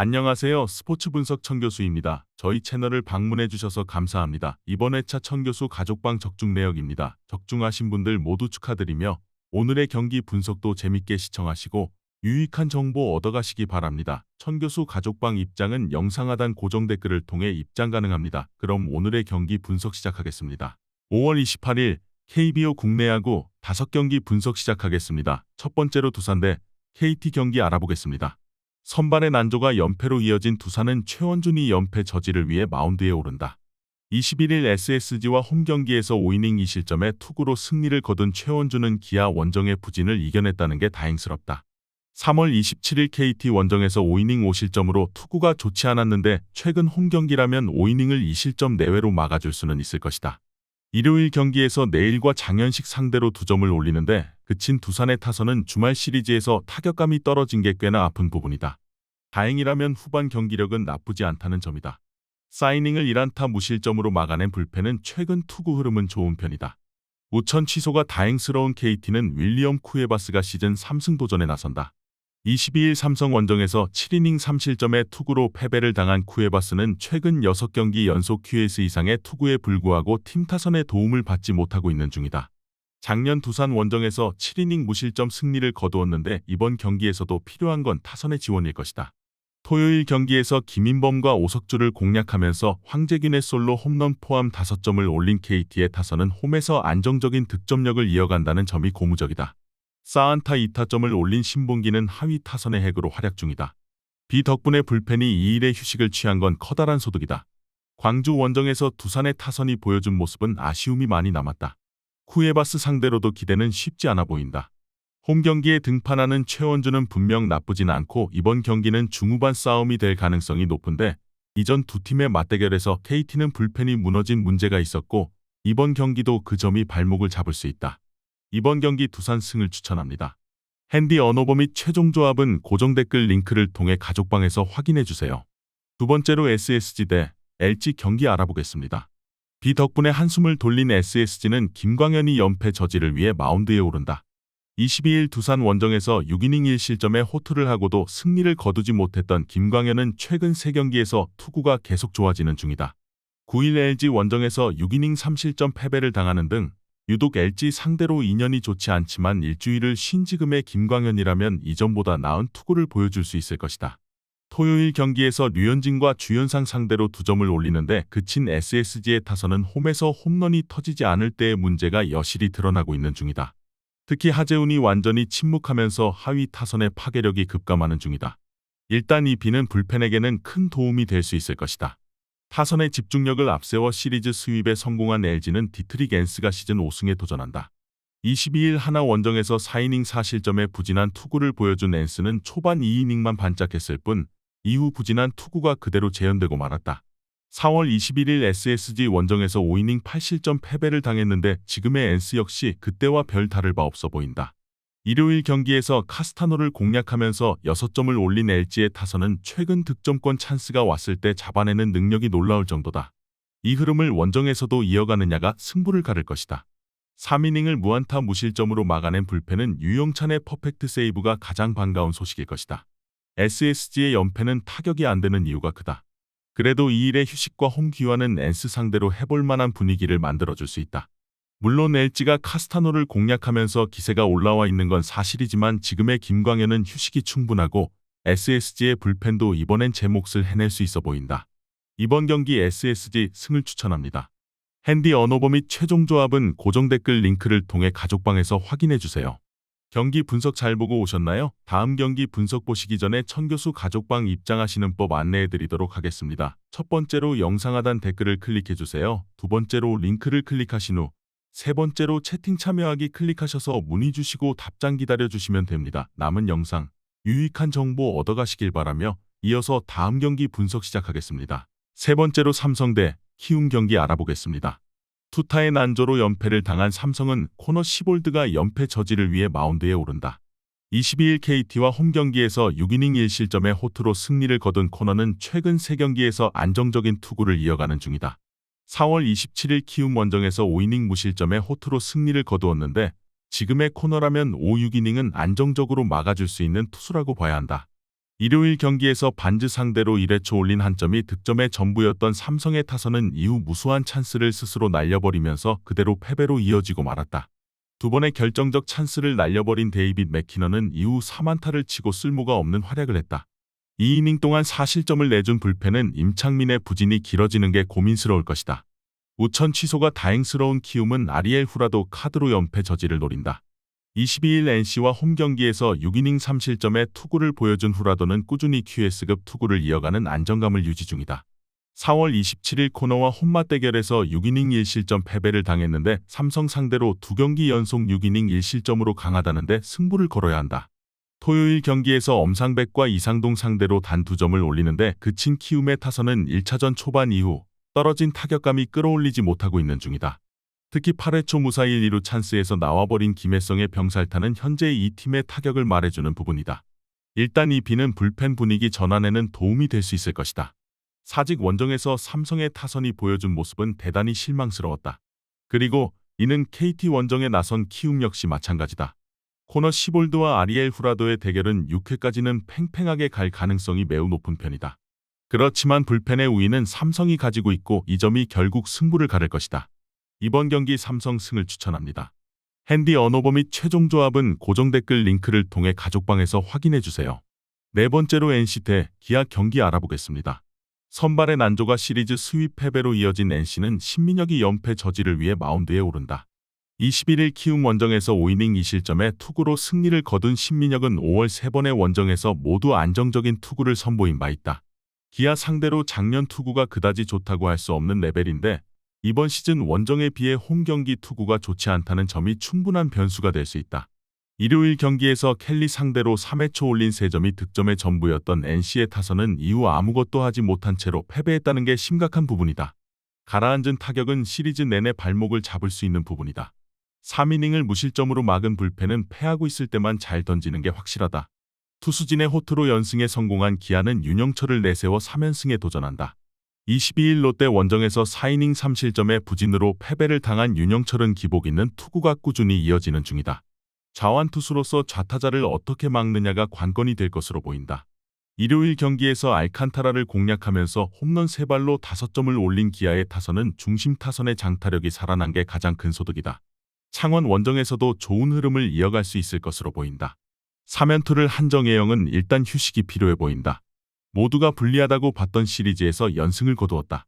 안녕하세요. 스포츠 분석 천교수입니다. 저희 채널을 방문해 주셔서 감사합니다. 이번 회차 천교수 가족방 적중 내역입니다. 적중하신 분들 모두 축하드리며 오늘의 경기 분석도 재밌게 시청하시고 유익한 정보 얻어가시기 바랍니다. 천교수 가족방 입장은 영상 하단 고정 댓글을 통해 입장 가능합니다. 그럼 오늘의 경기 분석 시작하겠습니다. 5월 28일 KBO 국내 야구 5경기 분석 시작하겠습니다. 첫 번째로 두산 대 KT 경기 알아보겠습니다. 선발의 난조가 연패로 이어진 두산은 최원준이 연패 저지를 위해 마운드에 오른다. 21일 SSG와 홈경기에서 5이닝 2실점의 투구로 승리를 거둔 최원준은 기아 원정의 부진을 이겨냈다는 게 다행스럽다. 3월 27일 KT 원정에서 5이닝 5실점으로 투구가 좋지 않았는데 최근 홈경기라면 5이닝을 2실점 내외로 막아줄 수는 있을 것이다. 일요일 경기에서 내일과 장현식 상대로 2점을 올리는데 그친 두산의 타선은 주말 시리즈에서 타격감이 떨어진 게 꽤나 아픈 부분이다. 다행이라면 후반 경기력은 나쁘지 않다는 점이다. 사이닝을 1안타 무실점으로 막아낸 불펜은 최근 투구 흐름은 좋은 편이다. 우천 취소가 다행스러운 KT는 윌리엄 쿠에바스가 시즌 3승 도전에 나선다. 22일 삼성 원정에서 7이닝 3실점의 투구로 패배를 당한 쿠에바스는 최근 6경기 연속 QS 이상의 투구에 불구하고 팀 타선의 도움을 받지 못하고 있는 중이다. 작년 두산 원정에서 7이닝 무실점 승리를 거두었는데 이번 경기에서도 필요한 건 타선의 지원일 것이다. 토요일 경기에서 김인범과 오석주를 공략하면서 황재균의 솔로 홈런 포함 5점을 올린 KT의 타선은 홈에서 안정적인 득점력을 이어간다는 점이 고무적이다. 4안타 2타점을 올린 신봉기는 하위 타선의 핵으로 활약 중이다. 비 덕분에 불펜이 2일의 휴식을 취한 건 커다란 소득이다. 광주 원정에서 두산의 타선이 보여준 모습은 아쉬움이 많이 남았다. 쿠에바스 상대로도 기대는 쉽지 않아 보인다. 홈경기에 등판하는 최원준은 분명 나쁘진 않고 이번 경기는 중후반 싸움이 될 가능성이 높은데 이전 두 팀의 맞대결에서 KT는 불펜이 무너진 문제가 있었고 이번 경기도 그 점이 발목을 잡을 수 있다. 이번 경기 두산 승을 추천합니다. 핸디 언어버 및 최종 조합은 고정 댓글 링크를 통해 가족방에서 확인해주세요. 두 번째로 SSG 대 LG 경기 알아보겠습니다. 비 덕분에 한숨을 돌린 SSG는 김광현이 연패 저지를 위해 마운드에 오른다. 22일 두산 원정에서 6이닝 1실점에 호투를 하고도 승리를 거두지 못했던 김광현은 최근 3경기에서 투구가 계속 좋아지는 중이다. 9일 LG 원정에서 6이닝 3실점 패배를 당하는 등 유독 LG 상대로 인연이 좋지 않지만 일주일을 쉰 지금의 김광현이라면 이전보다 나은 투구를 보여줄 수 있을 것이다. 토요일 경기에서 류현진과 주현상 상대로 2점을 올리는데 그친 SSG의 타선은 홈에서 홈런이 터지지 않을 때의 문제가 여실히 드러나고 있는 중이다. 특히 하재훈이 완전히 침묵하면서 하위 타선의 파괴력이 급감하는 중이다. 일단 이 비는 불펜에게는 큰 도움이 될 수 있을 것이다. 타선의 집중력을 앞세워 시리즈 수입에 성공한 LG는 디트릭 앤스가 시즌 5승에 도전한다. 22일 하나 원정에서 4이닝 4실점의 부진한 투구를 보여준 앤스는 초반 2이닝만 반짝했을 뿐 이후 부진한 투구가 그대로 재현되고 말았다. 4월 21일 SSG 원정에서 5이닝 8실점 패배를 당했는데 지금의 앤스 역시 그때와 별 다를 바 없어 보인다. 일요일 경기에서 카스타노를 공략하면서 6점을 올린 LG의 타선은 최근 득점권 찬스가 왔을 때 잡아내는 능력이 놀라울 정도다. 이 흐름을 원정에서도 이어가느냐가 승부를 가를 것이다. 3이닝을 무안타 무실점으로 막아낸 불펜은 유영찬의 퍼펙트 세이브가 가장 반가운 소식일 것이다. SSG의 연패는 타격이 안 되는 이유가 크다. 그래도 2일의 휴식과 홈 기화는 앤스 상대로 해볼 만한 분위기를 만들어줄 수 있다. 물론 LG가 카스타노를 공략하면서 기세가 올라와 있는 건 사실이지만 지금의 김광현은 휴식이 충분하고 SSG의 불펜도 이번엔 제 몫을 해낼 수 있어 보인다. 이번 경기 SSG 승을 추천합니다. 핸디 언어버 및 최종 조합은 고정 댓글 링크를 통해 가족방에서 확인해주세요. 경기 분석 잘 보고 오셨나요? 다음 경기 분석 보시기 전에 천교수 가족방 입장하시는 법 안내해드리도록 하겠습니다. 첫 번째로 영상 하단 댓글을 클릭해주세요. 두 번째로 링크를 클릭하신 후 세 번째로 채팅 참여하기 클릭하셔서 문의 주시고 답장 기다려주시면 됩니다. 남은 영상, 유익한 정보 얻어가시길 바라며 이어서 다음 경기 분석 시작하겠습니다. 세 번째로 삼성 대 키움 경기 알아보겠습니다. 투타의 난조로 연패를 당한 삼성은 코너 시볼드가 연패 저지를 위해 마운드에 오른다. 22일 KT와 홈경기에서 6이닝 1실점의 호투로 승리를 거둔 코너는 최근 3경기에서 안정적인 투구를 이어가는 중이다. 4월 27일 키움 원정에서 5이닝 무실점의 호투로 승리를 거두었는데 지금의 코너라면 5, 6이닝은 안정적으로 막아줄 수 있는 투수라고 봐야 한다. 일요일 경기에서 반즈 상대로 1회초 올린 한 점이 득점의 전부였던 삼성의 타선은 이후 무수한 찬스를 스스로 날려버리면서 그대로 패배로 이어지고 말았다. 두 번의 결정적 찬스를 날려버린 데이빗 맥키너는 이후 4안타를 치고 쓸모가 없는 활약을 했다. 2이닝 동안 4실점을 내준 불펜은 임창민의 부진이 길어지는 게 고민스러울 것이다. 우천 취소가 다행스러운 키움은 아리엘 후라도 카드로 연패 저지를 노린다. 22일 NC와 홈경기에서 6이닝 3실점의 투구를 보여준 후라도는 꾸준히 QS급 투구를 이어가는 안정감을 유지 중이다. 4월 27일 코너와 홈맛 대결에서 6이닝 1실점 패배를 당했는데 삼성 상대로 2경기 연속 6이닝 1실점으로 강하다는데 승부를 걸어야 한다. 토요일 경기에서 엄상백과 이상동 상대로 단 2점을 올리는데 그친 키움의 타선은 1차전 초반 이후 떨어진 타격감이 끌어올리지 못하고 있는 중이다. 특히 8회 초 무사 1-2루 찬스에서 나와버린 김혜성의 병살타는 현재 이 팀의 타격을 말해주는 부분이다. 일단 이 비는 불펜 분위기 전환에는 도움이 될 수 있을 것이다. 사직 원정에서 삼성의 타선이 보여준 모습은 대단히 실망스러웠다. 그리고 이는 KT 원정에 나선 키움 역시 마찬가지다. 코너 시볼드와 아리엘 후라도의 대결은 6회까지는 팽팽하게 갈 가능성이 매우 높은 편이다. 그렇지만 불펜의 우위는 삼성이 가지고 있고 이 점이 결국 승부를 가를 것이다. 이번 경기 삼성 승을 추천합니다. 핸디 언어버 및 최종 조합은 고정 댓글 링크를 통해 가족방에서 확인해주세요. 네 번째로 NC 대 기아 경기 알아보겠습니다. 선발의 난조가 시리즈 스윕 패배로 이어진 NC는 신민혁이 연패 저지를 위해 마운드에 오른다. 21일 키움 원정에서 5이닝 2실점의 투구로 승리를 거둔 신민혁은 5월 3번의 원정에서 모두 안정적인 투구를 선보인 바 있다. 기아 상대로 작년 투구가 그다지 좋다고 할 수 없는 레벨인데 이번 시즌 원정에 비해 홈 경기 투구가 좋지 않다는 점이 충분한 변수가 될 수 있다. 일요일 경기에서 켈리 상대로 3회 초 올린 3점이 득점의 전부였던 NC의 타선은 이후 아무것도 하지 못한 채로 패배했다는 게 심각한 부분이다. 가라앉은 타격은 시리즈 내내 발목을 잡을 수 있는 부분이다. 3이닝을 무실점으로 막은 불펜은 패하고 있을 때만 잘 던지는 게 확실하다. 투수진의 호투로 연승에 성공한 기아는 윤영철을 내세워 3연승에 도전한다. 22일 롯데 원정에서 4이닝 3실점의 부진으로 패배를 당한 윤영철은 기복 있는 투구가 꾸준히 이어지는 중이다. 자완 투수로서 좌타자를 어떻게 막느냐가 관건이 될 것으로 보인다. 일요일 경기에서 알칸타라를 공략하면서 홈런 3발로 5점을 올린 기아의 타선은 중심 타선의 장타력이 살아난 게 가장 큰 소득이다. 창원 원정에서도 좋은 흐름을 이어갈 수 있을 것으로 보인다. 3연투를 한정혜영은 일단 휴식이 필요해 보인다. 모두가 불리하다고 봤던 시리즈에서 연승을 거두었다.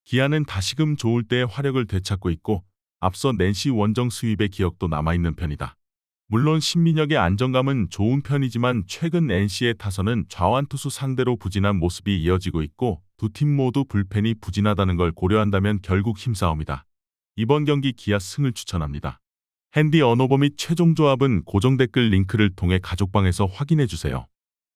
기아는 다시금 좋을 때의 화력을 되찾고 있고 앞서 낸시 원정 스윕의 기억도 남아있는 편이다. 물론 신민혁의 안정감은 좋은 편이지만 최근 NC의 타선은 좌완 투수 상대로 부진한 모습이 이어지고 있고 두 팀 모두 불펜이 부진하다는 걸 고려한다면 결국 힘싸움이다. 이번 경기 기아 승을 추천합니다. 핸디 언어버 및 최종 조합은 고정 댓글 링크를 통해 가족방에서 확인해주세요.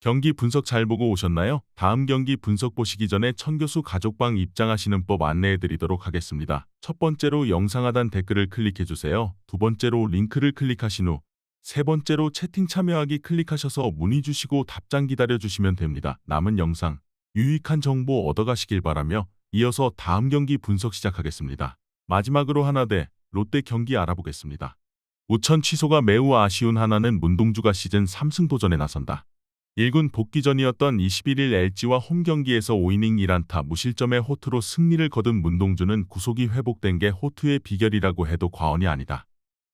경기 분석 잘 보고 오셨나요? 다음 경기 분석 보시기 전에 천교수 가족방 입장하시는 법 안내해드리도록 하겠습니다. 첫 번째로 영상 하단 댓글을 클릭해주세요. 두 번째로 링크를 클릭하신 후 세 번째로 채팅 참여하기 클릭하셔서 문의 주시고 답장 기다려주시면 됩니다. 남은 영상 유익한 정보 얻어가시길 바라며 이어서 다음 경기 분석 시작하겠습니다. 마지막으로 하나 대 롯데 경기 알아보겠습니다. 우천 취소가 매우 아쉬운 하나는 문동주가 시즌 3승 도전에 나선다. 1군 복귀전이었던 21일 LG와 홈경기에서 5이닝 1안타 무실점의 호투로 승리를 거둔 문동주는 구속이 회복된 게 호투의 비결이라고 해도 과언이 아니다.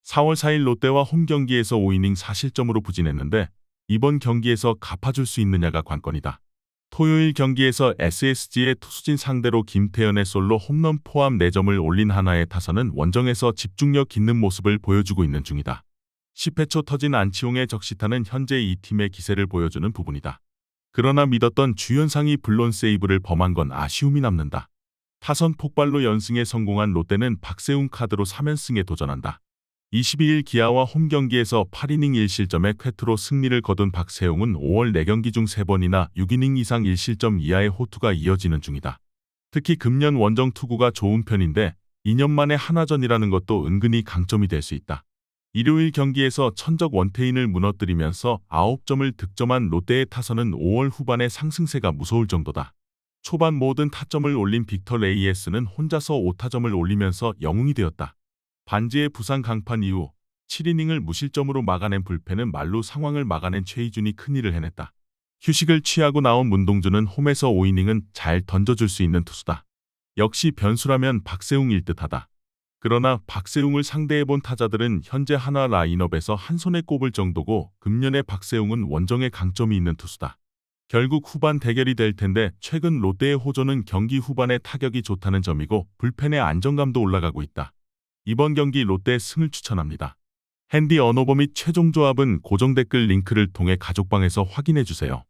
4월 4일 롯데와 홈경기에서 5이닝 4실점으로 부진했는데 이번 경기에서 갚아줄 수 있느냐가 관건이다. 토요일 경기에서 SSG의 투수진 상대로 김태현의 솔로 홈런 포함 4점을 올린 하나의 타선은 원정에서 집중력 있는 모습을 보여주고 있는 중이다. 10회 초 터진 안치홍의 적시타는 현재 이 팀의 기세를 보여주는 부분이다. 그러나 믿었던 주연상이 블론 세이브를 범한 건 아쉬움이 남는다. 타선 폭발로 연승에 성공한 롯데는 박세웅 카드로 3연승에 도전한다. 22일 기아와 홈경기에서 8이닝 1실점의 쾌투로 승리를 거둔 박세웅은 5월 4경기 중 3번이나 6이닝 이상 1실점 이하의 호투가 이어지는 중이다. 특히 금년 원정 투구가 좋은 편인데 2년 만에 한화전이라는 것도 은근히 강점이 될 수 있다. 일요일 경기에서 천적 원태인을 무너뜨리면서 9점을 득점한 롯데의 타선은 5월 후반의 상승세가 무서울 정도다. 초반 모든 타점을 올린 빅터 레이에스는 혼자서 5타점을 올리면서 영웅이 되었다. 반지의 부상 강판 이후 7이닝을 무실점으로 막아낸 불펜은 말로 상황을 막아낸 최희준이 큰일을 해냈다. 휴식을 취하고 나온 문동주는 홈에서 5이닝은 잘 던져줄 수 있는 투수다. 역시 변수라면 박세웅일 듯하다. 그러나 박세웅을 상대해본 타자들은 현재 한화 라인업에서 한 손에 꼽을 정도고 금년에 박세웅은 원정에 강점이 있는 투수다. 결국 후반 대결이 될 텐데 최근 롯데의 호조는 경기 후반에 타격이 좋다는 점이고 불펜의 안정감도 올라가고 있다. 이번 경기 롯데의 승을 추천합니다. 핸디 언어버 및 최종 조합은 고정 댓글 링크를 통해 가족방에서 확인해주세요.